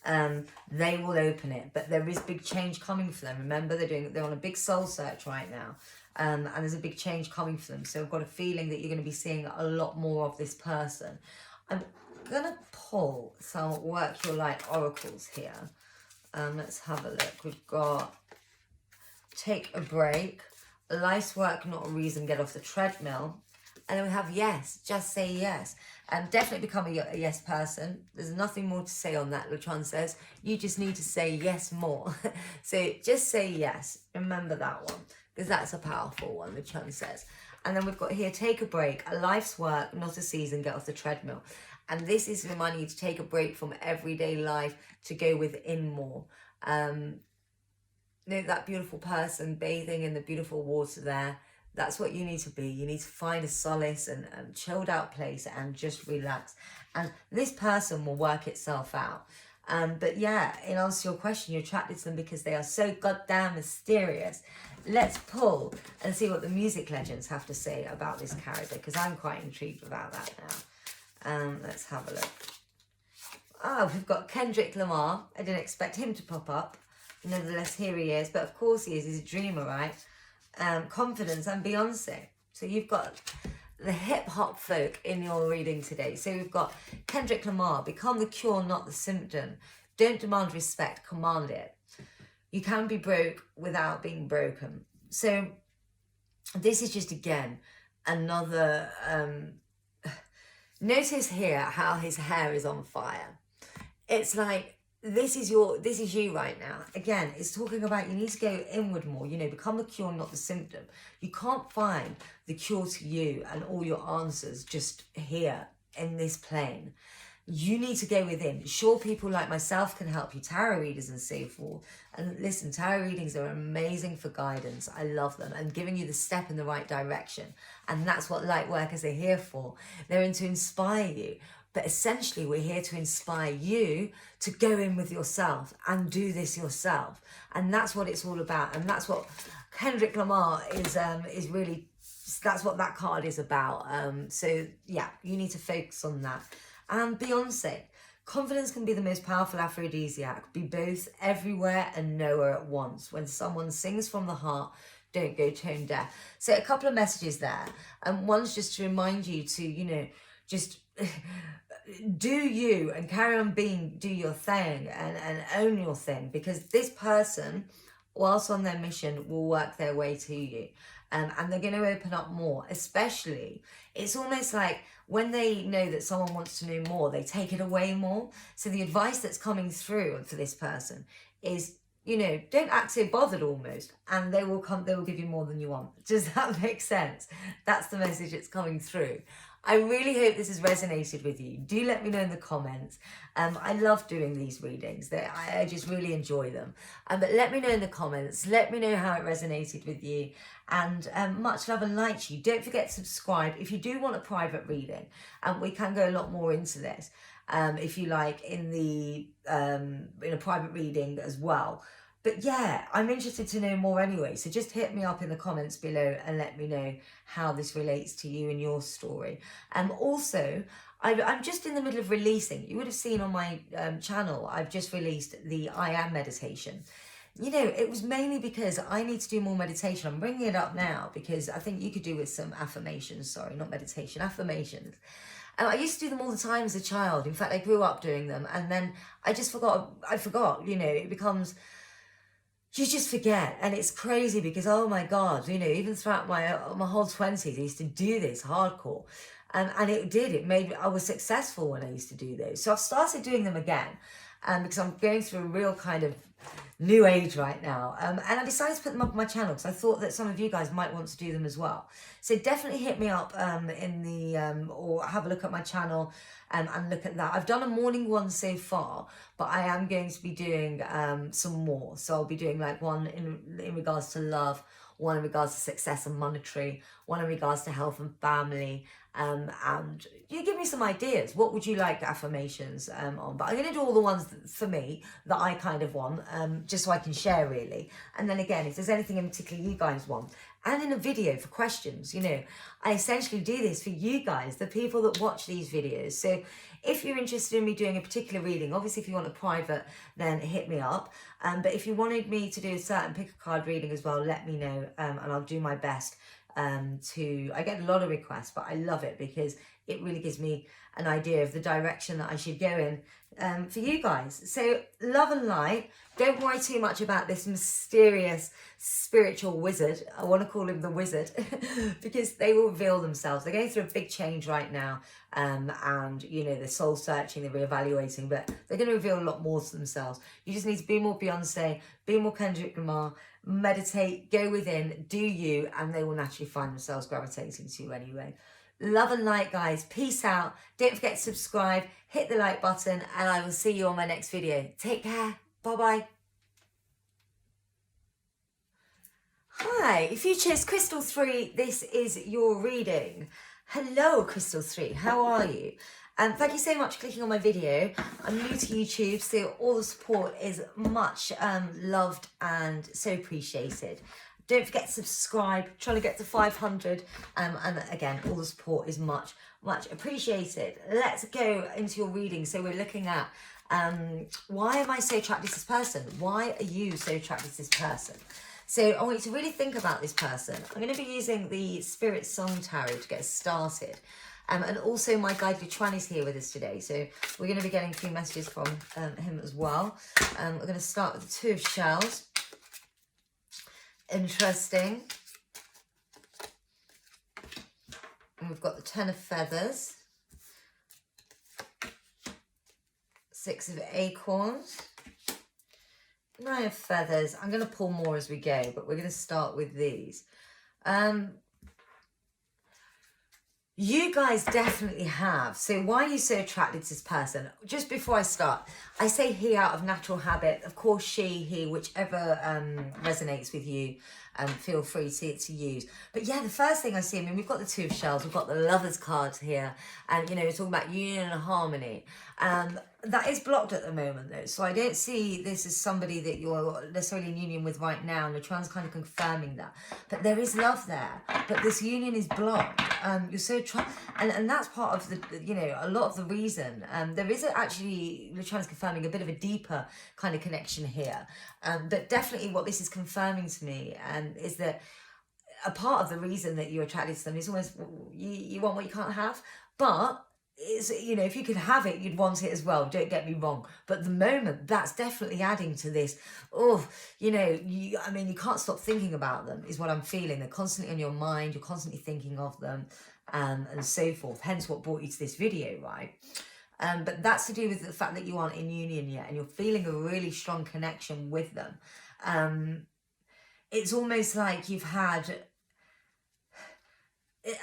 They will open it, but there is big change coming for them. Remember, they're on a big soul search right now, and there's a big change coming for them. So I've got a feeling that you're going to be seeing a lot more of this person. I'm gonna pull some Work Your Light oracles here. Let's have a look. We've got take a break, life's work, not a reason, get off the treadmill. And then we have yes, just say yes. And definitely become a yes person. There's nothing more to say on that, Latran says. You just need to say yes more. So just say yes. Remember that one, because that's a powerful one, Latran says. And then we've got here, take a break, a life's work, not a season, get off the treadmill. And this is reminding you to take a break from everyday life to go within more. You know, that beautiful person bathing in the beautiful water there, that's what you need to be. You need to find a solace and chilled out place and just relax. And this person will work itself out. But yeah, in answer to your question, you're attracted to them because they are so goddamn mysterious. Let's pull and see what the music legends have to say about this character, because I'm quite intrigued about that now. Let's have a look. Ah, we've got Kendrick Lamar. I didn't expect him to pop up. Nevertheless, here he is. But of course he is. He's a dreamer, right? Confidence and Beyonce. So you've got the hip-hop folk in your reading today. So we've got Kendrick Lamar. Become the cure, not the symptom. Don't demand respect, command it. You can be broke without being broken. So this is just, again, another... notice here how his hair is on fire. It's like, this is you right now. Again, it's talking about you need to go inward more, you know, become the cure, not the symptom. You can't find the cure to you and all your answers just here in this plane. You need to go within. Sure, people like myself can help you, tarot readers and so forth. And listen, tarot readings are amazing for guidance. I love them, and giving you the step in the right direction. And that's what light workers are here for. They're in to inspire you. But essentially, we're here to inspire you to go in with yourself and do this yourself. And that's what it's all about. And that's what Kendrick Lamar is really, that's what that card is about. So yeah, you need to focus on that. And Beyonce, confidence can be the most powerful aphrodisiac. Be both everywhere and nowhere at once. When someone sings from the heart, don't go tone deaf. So a couple of messages there. One's just to remind you to, you know, just do you and carry on do your thing and own your thing, because this person, whilst on their mission, will work their way to you. And they're going to open up more, especially, it's almost like when they know that someone wants to know more, they take it away more. So the advice that's coming through for this person is, you know, don't act so bothered almost, and they will give you more than you want. Does that make sense? That's the message that's coming through. I really hope this has resonated with you. Do let me know in the comments. I love doing these readings. I just really enjoy them. But let me know in the comments. Let me know how it resonated with you. And much love and light to you. Don't forget to subscribe if you do want a private reading. We can go a lot more into this, if you like, in a private reading as well. But yeah, I'm interested to know more anyway. So just hit me up in the comments below and let me know how this relates to you and your story. Also, I'm just in the middle of releasing. You would have seen on my channel, I've just released the I Am meditation. You know, it was mainly because I need to do more meditation. I'm bringing it up now because I think you could do with some affirmations. Sorry, not meditation, affirmations. I used to do them all the time as a child. In fact, I grew up doing them. And then I forgot, you know, it becomes... You just forget, and it's crazy because, oh my God, you know, even throughout my whole 20s, I used to do this hardcore, and I was successful when I used to do those. So I've started doing them again, because I'm going through a real kind of new age right now, and I decided to put them up on my channel because I thought that some of you guys might want to do them as well. So definitely hit me up or have a look at my channel and look at that. I've done a morning one so far, but I am going to be doing some more. So I'll be doing like one in regards to love, one in regards to success and monetary, one in regards to health and family, and you give me some ideas. What would you like affirmations on? But I'm going to do all the ones for me that I kind of want, just so I can share really. And then again, if there's anything in particular you guys want, and in a video for questions, you know, I essentially do this for you guys, the people that watch these videos. So if you're interested in me doing a particular reading, obviously if you want a private, then hit me up. But if you wanted me to do a certain pick a card reading as well, let me know, and I'll do my best I get a lot of requests, but I love it because it really gives me an idea of the direction that I should go in for you guys. So love and light. Don't worry too much about this mysterious spiritual wizard. I want to call him the wizard because they will reveal themselves. They're going through a big change right now, and you know, they're soul searching, they're reevaluating, but they're going to reveal a lot more to themselves. You just need to be more Beyonce, be more Kendrick Lamar, meditate, go within, do you, and they will naturally find themselves gravitating to you anyway. Love and light, guys. Peace out. Don't forget to subscribe, hit the like button, and I will see you on my next video. Take care. Bye-bye. Hi, if you chose Crystal 3, this is your reading. Hello, Crystal 3. How are you? Thank you so much for clicking on my video. I'm new to YouTube, so all the support is much loved and so appreciated. Don't forget to subscribe, trying to get to 500. And again, all the support is much appreciated. Let's go into your reading. So we're looking at why am I so attracted to this person? Why are you so attracted to this person? So I want you to really think about this person. I'm going to be using the Spirit Song Tarot to get us started. And also my guide Lutrani is here with us today. So we're going to be getting a few messages from him as well. We're going to start with the Two of Shells. Interesting. And we've got the Ten of Feathers. Six of Acorns. Nine of Feathers. I'm going to pull more as we go, but we're going to start with these. You guys definitely have. So why are you so attracted to this person? Just before I start, I say he out of natural habit. Of course, she, he, whichever resonates with you, feel free to use. But yeah, the first thing I see, I mean, we've got the Two of Shells, we've got the Lovers cards here, and, you know, we're talking about union and harmony. That is blocked at the moment, though. So I don't see this as somebody that you're necessarily in union with right now. And Lutrani's kind of confirming that. But there is love there. But this union is blocked. You're so and that's part of the, you know, a lot of the reason. There is actually, Lutrani's confirming a bit of a deeper kind of connection here. But definitely what this is confirming to me is that a part of the reason that you're attracted to them is almost you want what you can't have. But is, you know, if you could have it, you'd want it as well. Don't get me wrong. But the moment, that's definitely adding to this. Oh, you know, I mean, you can't stop thinking about them is what I'm feeling. They're constantly on your mind. You're constantly thinking of them and so forth. Hence what brought you to this video, right? But that's to do with the fact that you aren't in union yet and you're feeling a really strong connection with them. It's almost like you've had...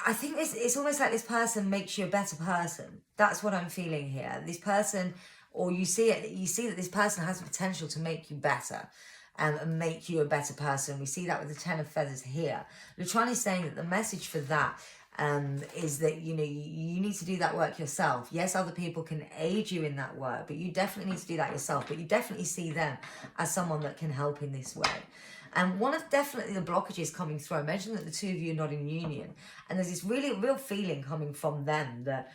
I think it's almost like this person makes you a better person. That's what I'm feeling here. This person, or you see that this person has the potential to make you better and make you a better person. We see that with the Ten of Feathers here. Lutrani is saying that the message for that is that, you know, you need to do that work yourself. Yes, other people can aid you in that work, but you definitely need to do that yourself. But you definitely see them as someone that can help in this way. And one of definitely the blockages coming through, I mentioned that the two of you are not in union. And there's this really real feeling coming from them that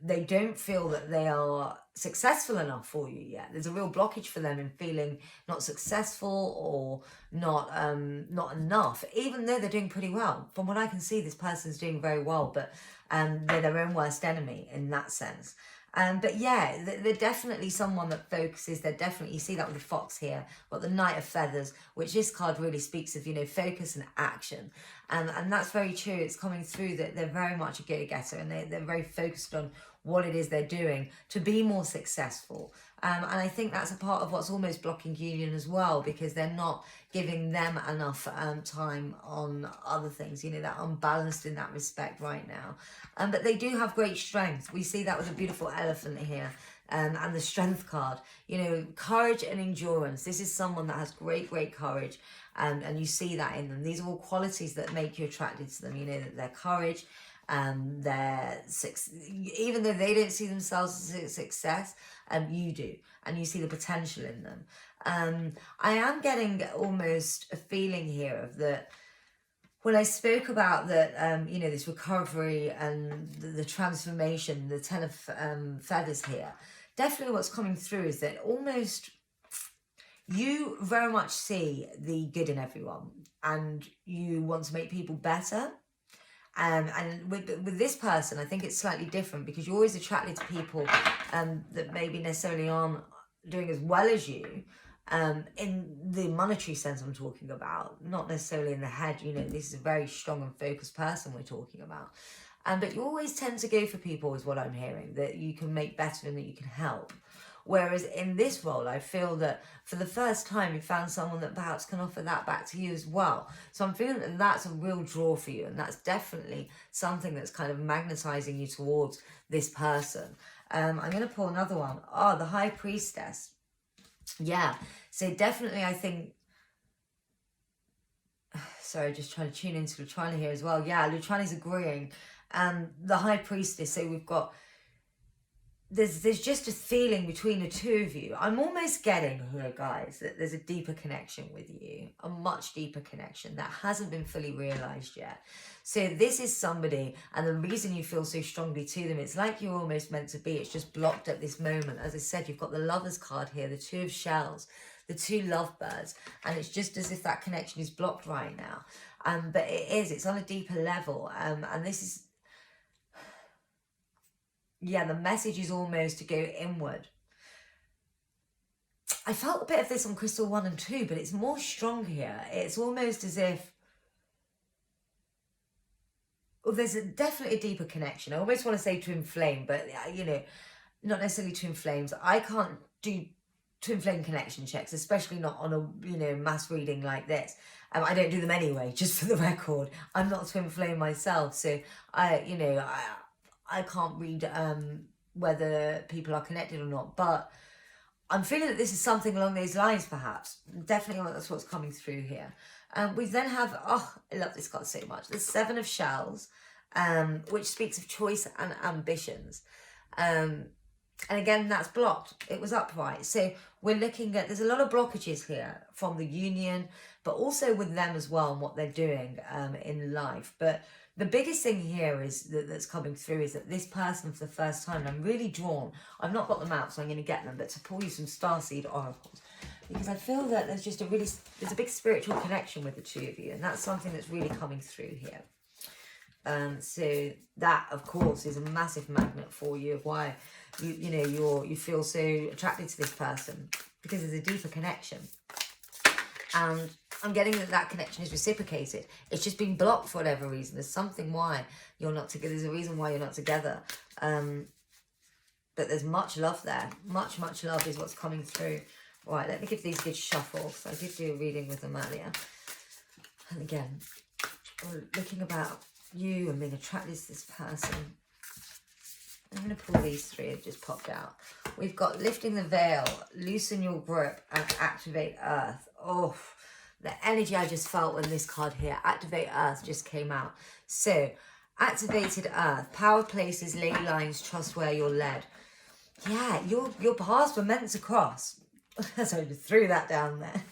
they don't feel that they are successful enough for you yet. There's a real blockage for them in feeling not successful or not enough, even though they're doing pretty well. From what I can see, this person's doing very well, but they're their own worst enemy in that sense. But yeah, they're definitely someone that focuses. They're definitely, you see that with the fox here, got the Knight of Feathers, which this card really speaks of, you know, focus and action. And that's very true. It's coming through that they're very much a go-getter and they're very focused on what it is they're doing to be more successful. And I think that's a part of what's almost blocking union as well, because they're not giving them enough time on other things. You know, they're unbalanced in that respect right now. But they do have great strength. We see that with a beautiful elephant here. And the strength card, you know, courage and endurance. This is someone that has great courage, and you see that in them. These are all qualities that make you attracted to them. You know, that their courage, even though they don't see themselves as a success, you do, and you see the potential in them. I am getting almost a feeling here of that. When I spoke about that, you know, this recovery and the transformation, the Ten of Feathers here, definitely what's coming through is that almost you very much see the good in everyone and you want to make people better. And with this person, I think it's slightly different because you're always attracted to people that maybe necessarily aren't doing as well as you. In the monetary sense I'm talking about, not necessarily in the head. You know, this is a very strong and focused person we're talking about. But you always tend to go for people, is what I'm hearing, that you can make better and that you can help. Whereas in this role, I feel that for the first time, you found someone that perhaps can offer that back to you as well. So I'm feeling that that's a real draw for you. And that's definitely something that's kind of magnetizing you towards this person. I'm going to pull another one. Oh, the High Priestess. Yeah. So definitely, I think... Sorry, just trying to tune into Lutrani here as well. Yeah, Lutrani's agreeing. The High Priestess. So we've got... there's just a feeling between the two of you. I'm almost getting here, guys, that there's a deeper connection with you, a much deeper connection that hasn't been fully realized yet. So this is somebody, and the reason you feel so strongly to them, it's like you're almost meant to be. It's just blocked at this moment. As I said, you've got the Lovers card here, the Two of Shells, the two lovebirds, and it's just as if that connection is blocked right now. But it's on a deeper level, and this is, yeah, the message is almost to go inward. I felt a bit of this on Crystal 1 and 2, but it's more strong here. It's almost as if, well, there's definitely a deeper connection. I almost want to say twin flame, but, you know, not necessarily twin flames. I can't do twin flame connection checks, especially not on a, you know, mass reading like this. I don't do them anyway, just for the record. I'm not twin flame myself, so I can't read whether people are connected or not, but I'm feeling that this is something along those lines, perhaps. Definitely that's what's coming through here. We then have, oh, I love this card so much, the Seven of Shells, which speaks of choice and ambitions. And again, that's blocked. It was upright. So we're looking at, there's a lot of blockages here from the union, but also with them as well and what they're doing in life. But the biggest thing here is that's coming through is that this person for the first time, and I'm really drawn, I've not got them out, so I'm going to get them, but to pull you some starseed oracles, because I feel that there's just there's a big spiritual connection with the two of you, and that's something that's really coming through here. So that, of course, is a massive magnet for you of why you feel so attracted to this person, because there's a deeper connection. And I'm getting that connection is reciprocated. It's just been blocked for whatever reason. There's something why you're not together. There's a reason why you're not together. But there's much love there. Much love is what's coming through. Right, let me give these a good shuffle. So I did do a reading with them earlier. And again, looking about you and being attracted to this person. I'm going to pull these three. It just popped out. We've got lifting the veil, loosen your grip, and activate earth. Oh, the energy I just felt when this card here, activate earth, just came out. So, activated earth, power places, ley lines, trust where you're led. Yeah, your paths were meant to cross. So I just threw that down there.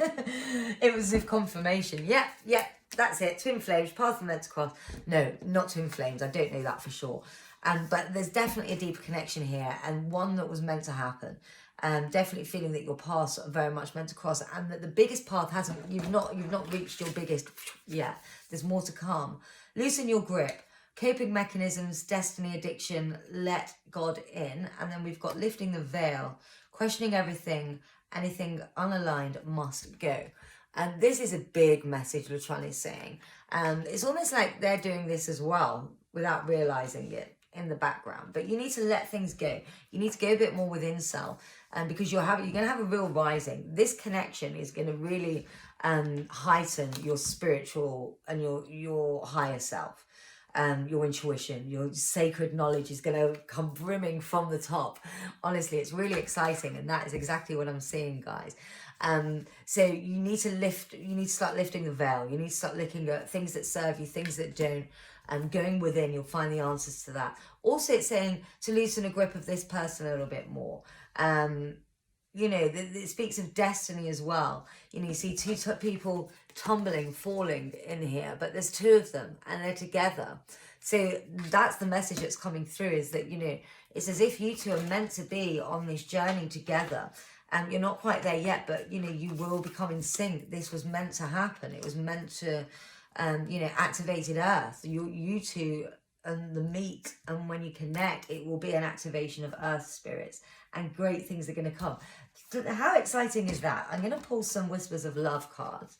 It was with confirmation. Yep, that's it. Twin flames, paths were meant to cross. No, not twin flames. I don't know that for sure. But there's definitely a deeper connection here, and one that was meant to happen. Definitely feeling that your paths are very much meant to cross, and that the biggest path hasn't. You've not reached your biggest yet. There's more to come. Loosen your grip. Coping mechanisms, destiny, addiction, let God in. And then we've got lifting the veil, questioning everything, anything unaligned must go. And this is a big message Lutrani is saying. It's almost like they're doing this as well without realizing it in the background. But you need to let things go. You need to go a bit more within self, because you're going to have a real rising. This connection is going to really heighten your spiritual and your higher self. Your intuition, your sacred knowledge is going to come brimming from the top. Honestly, it's really exciting, and that is exactly what I'm seeing, guys. So you need to start lifting the veil. You need to start looking at things that serve you, things that don't, and going within, you'll find the answers to that. Also, it's saying to loosen a grip of this person a little bit more. It speaks of destiny as well. You see two people tumbling, falling in here, but there's two of them and they're together. So that's the message that's coming through, is that, it's as if you two are meant to be on this journey together. And you're not quite there yet, but, you will become in sync. This was meant to happen. It was meant to, activated earth. You two and the meet, and when you connect, it will be an activation of earth spirits, and great things are going to come. How exciting is that? I'm going to pull some Whispers of Love cards.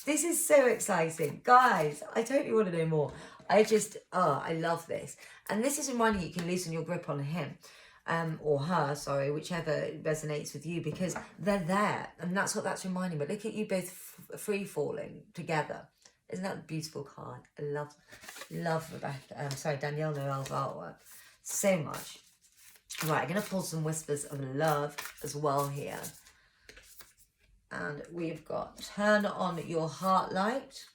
This is so exciting. Guys, I totally want to know more. I love this. And this is reminding you can loosen your grip on him, or her, sorry, whichever resonates with you, because they're there. And that's what that's reminding. But look at you both free falling together. Isn't that a beautiful card? I love Rebecca, Danielle Noel's artwork so much. Right, I'm going to pull some Whispers of Love as well here. And we've got turn on your heart light,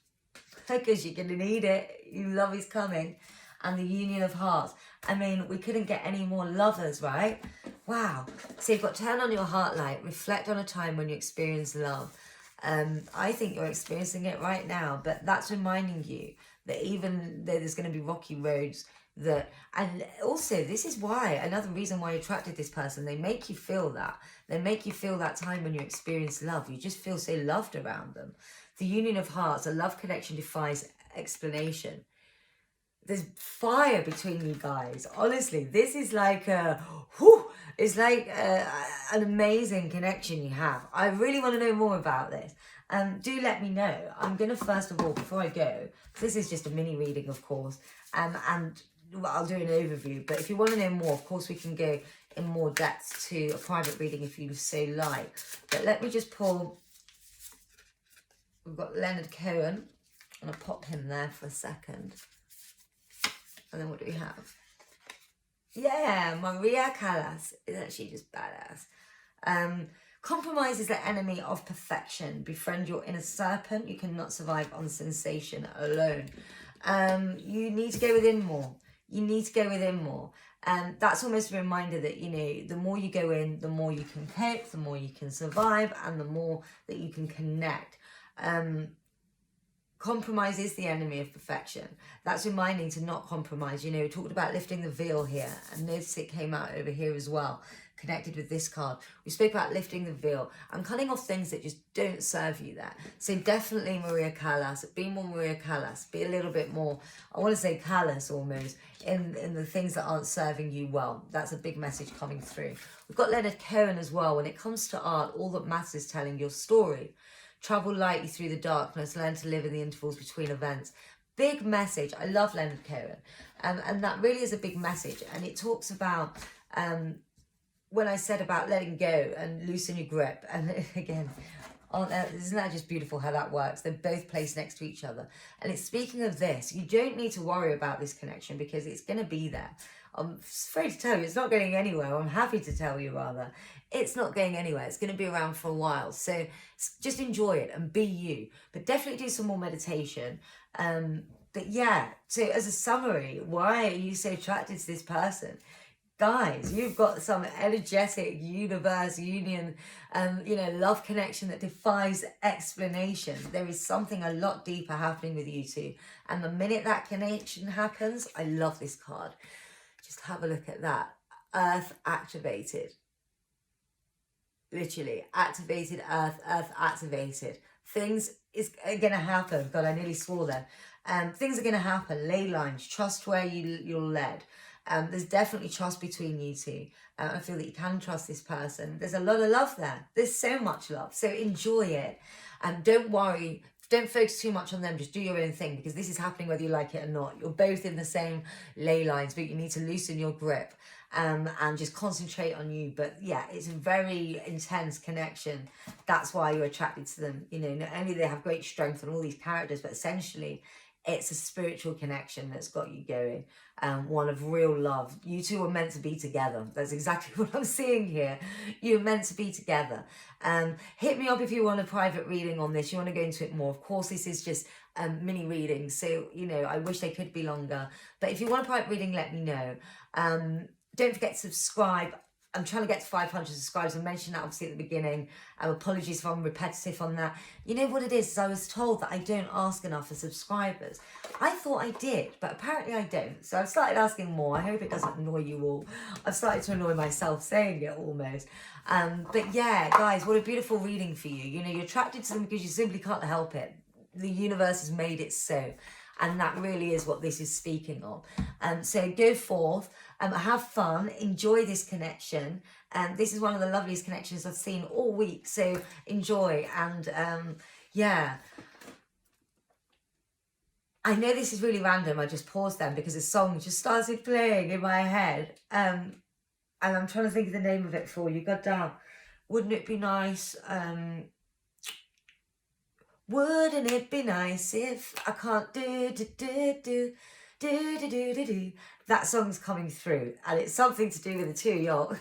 because you're going to need it. Your love is coming. and the Union of Hearts. I mean, we couldn't get any more lovers, right? Wow. So you've got turn on your heart light, reflect on a time when you experienced love. I think you're experiencing it right now, but that's reminding you that even though there's going to be rocky roads, and also this is why, another reason why you attracted this person, they make you feel that. They make you feel that time when you experience love. You just feel so loved around them. The Union of Hearts, a love connection defies explanation. There's fire between you guys. Honestly, this is like it's like an amazing connection you have. I really want to know more about this. Do let me know. I'm going to, first of all, before I go, this is just a mini reading, of course, and I'll do an overview. But if you want to know more, of course, we can go in more depth to a private reading if you so like. But let me just pull. We've got Leonard Cohen. I'm going to pop him there for a second. And then what do we have? Yeah, Maria Callas is actually just badass. Compromise is the enemy of perfection. Befriend your inner serpent. You cannot survive on sensation alone. You need to go within more. You need to go within more. That's almost a reminder that, you know, the more you go in, the more you can cope, the more you can survive, and the more that you can connect. Compromise is the enemy of perfection. That's reminding to not compromise. You know, we talked about lifting the veil here, and notice it came out over here as well, connected with this card. We spoke about lifting the veil and cutting off things that just don't serve you there. So definitely Maria Callas, be more Maria Callas, be a little bit more, I want to say callous almost, in the things that aren't serving you well. That's a big message coming through. We've got Leonard Cohen as well. When it comes to art, all that matters is telling your story. Travel lightly through the darkness, learn to live in the intervals between events. Big message. I love Leonard Cohen. And that really is a big message. And it talks about, when I said about letting go and loosen your grip. And again, isn't that just beautiful how that works? They're both placed next to each other. And it's speaking of this, you don't need to worry about this connection because it's going to be there. I'm afraid to tell you, it's not going anywhere. I'm happy to tell you, rather. It's not going anywhere. It's going to be around for a while. So just enjoy it and be you. But definitely do some more meditation. But yeah, so as a summary, why are you so attracted to this person? Guys, you've got some energetic universe, union, love connection that defies explanation. There is something a lot deeper happening with you two. And the minute that connection happens, I love this card. Just have a look at that. Earth activated. Literally, activated earth activated. Things is going to happen. God, I nearly swore then. Things are going to happen. Ley lines. Trust where you're led. There's definitely trust between you two. I feel that you can trust this person. There's a lot of love there. There's so much love. So enjoy it. And don't worry. Don't focus too much on them. Just do your own thing because this is happening whether you like it or not. You're both in the same ley lines, but you need to loosen your grip and just concentrate on you. But yeah, it's a very intense connection. That's why you're attracted to them. You know, not only do they have great strength and all these characters, but essentially it's a spiritual connection that's got you going. One of real love. You two are meant to be together. That's exactly what I'm seeing here. You're meant to be together. Hit me up if you want a private reading on this. You want to go into it more. Of course, this is just mini readings. So, you know, I wish they could be longer. But if you want a private reading, let me know. Don't forget to subscribe. I'm trying to get to 500 subscribers. I mentioned that obviously at the beginning. Apologies if I'm repetitive on that. You know what it is I was told that I don't ask enough for subscribers. I thought I did, but apparently I don't. So I've started asking more. I hope it doesn't annoy you all. I've started to annoy myself saying it almost. But yeah, guys, what a beautiful reading for you. You know, you're attracted to them because you simply can't help it. The universe has made it so. And that really is what this is speaking of. So go forth, have fun, enjoy this connection. This is one of the loveliest connections I've seen all week. So enjoy. And yeah, I know this is really random. I just paused then because a song just started playing in my head. And I'm trying to think of the name of it for you. God damn. Wouldn't it be nice? Wouldn't it be nice if I can't do that song's coming through, and it's something to do with the two of y'all.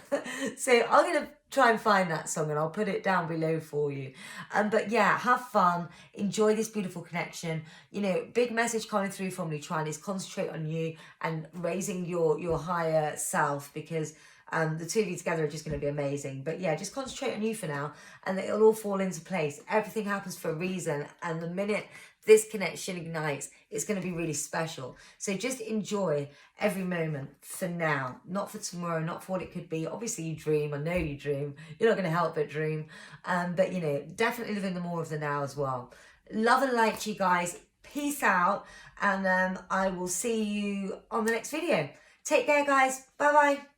So I'm going to try and find that song, and I'll put it down below for you. But yeah, have fun, enjoy this beautiful connection. You know, big message coming through from Lutran is concentrate on you and raising your higher self, because the two of you together are just going to be amazing. But yeah, just concentrate on you for now, and it'll all fall into place. Everything happens for a reason, and the minute this connection ignites, it's going to be really special. So just enjoy every moment for now, not for tomorrow, not for what it could be. Obviously you dream, I know you dream, you're not going to help but dream, but you know, definitely live in the more of the now as well. Love and light to you guys, peace out, and I will see you on the next video. Take care guys, bye bye.